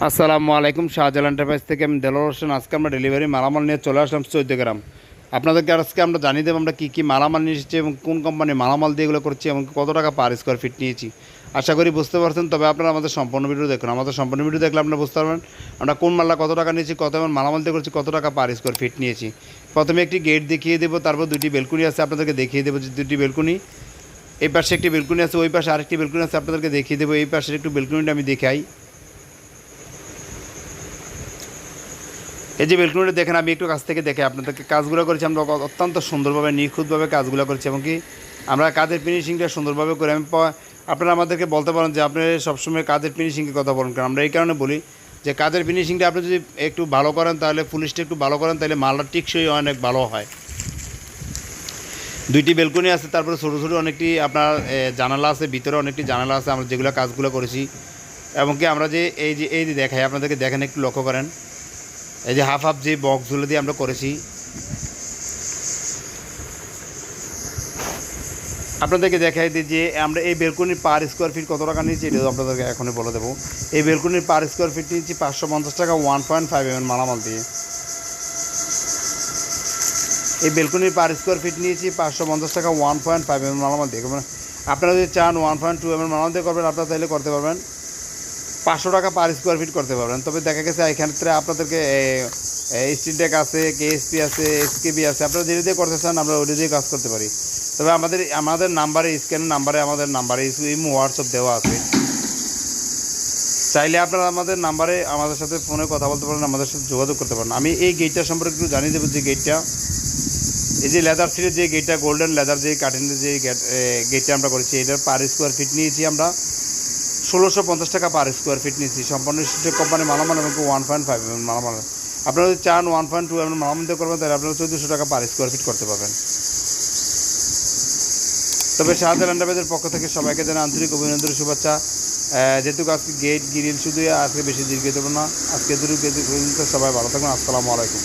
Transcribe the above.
আসসালামু আলাইকুম। শাহজালাল এন্টারপ্রাইজ থেকে আমি দেলোয়ার হোসেন। আজকে আমরা ডেলিভারি মালামাল নিয়ে চলে আসলাম 14 গ্রাম। আপনাদেরকে আজকে আমরা জানিয়ে দেবো আমরা কী কী মালামাল নিয়ে এসেছি এবং কোন কোম্পানির মালামাল দিয়ে এগুলো করছি এবং কত টাকা পার স্কোয়ার ফিট নিয়েছি। আশা করি বুঝতে পারছেন। তবে আপনারা আমাদের সম্পূর্ণ ভিডিও দেখুন। আমাদের সম্পূর্ণ ভিডিও দেখলে আপনারা বুঝতে পারবেন আমরা কোন মালটা কত টাকা নিয়েছি, কত মালামাল দিয়ে করছি, কত টাকা পার স্কোয়ার ফিট নিয়েছি। প্রথমে একটি গেট দেখিয়ে দেবো, তারপর দুটি বেলকুনি আছে আপনাদেরকে দেখিয়ে দেবো যে দুটি বেলকুনি। এই পাশে একটি বেলকুনি আছে, ওই পাশে আরেকটি বেলকুনি আছে আপনাদেরকে দেখিয়ে দেবো। এই পাশের একটু বেলকুনিটা আমি দেখাই। এই যে বেলকুনিটা দেখেন, আমি একটু কাছ থেকে দেখে আপনাদেরকে কাজগুলো করেছি। আমরা অত্যন্ত সুন্দরভাবে নিখুঁতভাবে কাজগুলো করেছি এবং কি আমরা কাজের ফিনিশিংটা সুন্দরভাবে করে আপনারা আমাদেরকে বলতে পারেন যে আপনি সবসময় কাজের ফিনিশিংয়ের কথা বলেন, কারণ আমরা এই কারণে বলি যে কাজের ফিনিশিংটা আপনি যদি একটু ভালো করেন, তাহলে পুলিশটা একটু ভালো করেন, তাহলে মালটা টিকসই অনেক ভালো হয়। দুইটি বেলকুনি আছে, তারপরে ছোটো ছোটো অনেকটি আপনার জানালা আছে, ভিতরে অনেকটি জানালা আছে আমরা যেগুলো কাজগুলো করেছি। এবং কি আমরা যে এই যে দেখাই আপনাদেরকে, দেখেন একটু লক্ষ্য করেন, এই যে হাফ হাফ যে বক্সগুলো দিয়ে আমরা করেছি। আপনাদেরকে দেখাই দিই যে আমরা এই বেলকুনির পার স্কোয়ার ফিট কত টাকা নিয়েছি, এটাও আপনাদেরকে এখনই বলে দেবো। এই বেলকুনির পার স্কোয়ার ফিট নিয়েছি 550 টাকা 1.5 mm মালামাল দিয়ে। এই বেলকুনির পার স্কোয়ার ফিট নিয়েছি 550 টাকা 1.5 mm মালামাল দিয়ে। আপনারা যদি চান 1.2 mm মালামাল দিয়ে করবেন, আপনারা তাইলে করতে পারবেন। 500 টাকা পার স্কোয়ার ফিট করতে পারবেন। তবে দেখা গেছে এক্ষেত্রে আপনাদেরকে স্টিলটেক আছে, কেএসপি আছে, এসকেবি আছে, আপনারা যেটা দিয়ে করতে চান আমরা ওইটা দিয়ে কাজ করতে পারি। তবে আমাদের নাম্বারে, স্ক্যানের নাম্বারে, আমাদের নাম্বারে ইমো হোয়াটসঅ্যাপ দেওয়া আছে। চাইলে আপনারা আমাদের নাম্বারে আমাদের সাথে ফোনে কথা বলতে পারেন, আমাদের সাথে যোগাযোগ করতে পারেন। আমি এই গেটটা সম্পর্কে একটু জানিয়ে দেবো। যে গেটটা, এই যে লেদার সিটের যে গেটটা, গোল্ডেন লেদার যে কাটিনের যে গেটটা আমরা করেছি, এটার পার স্কোয়ার ফিট নিয়েছি আমরা 1650 টাকা পার স্কোয়ার ফিট নিয়েছি। সম্পূর্ণ স্টিলটেক কোম্পানি মালামাল এবং 1.5 mm মালামাল। আপনারা যদি চান 1.2 mm মালামাল দিয়ে করবেন, তাহলে আপনারা 1400 টাকা পার স্কোয়ার ফিট করতে পারবেন। তবে শাহজালাল এন্টারপ্রাইজের পক্ষ থেকে সবাইকে জানাই আন্তরিক অভিনন্দন, শুভেচ্ছা। যেহেতু আজকে গেট গ্রিল শুধু, আজকে বেশি দীর্ঘ দেবো না, আজকে দুটো সবাই ভালো থাকবেন। আসসালামু আলাইকুম।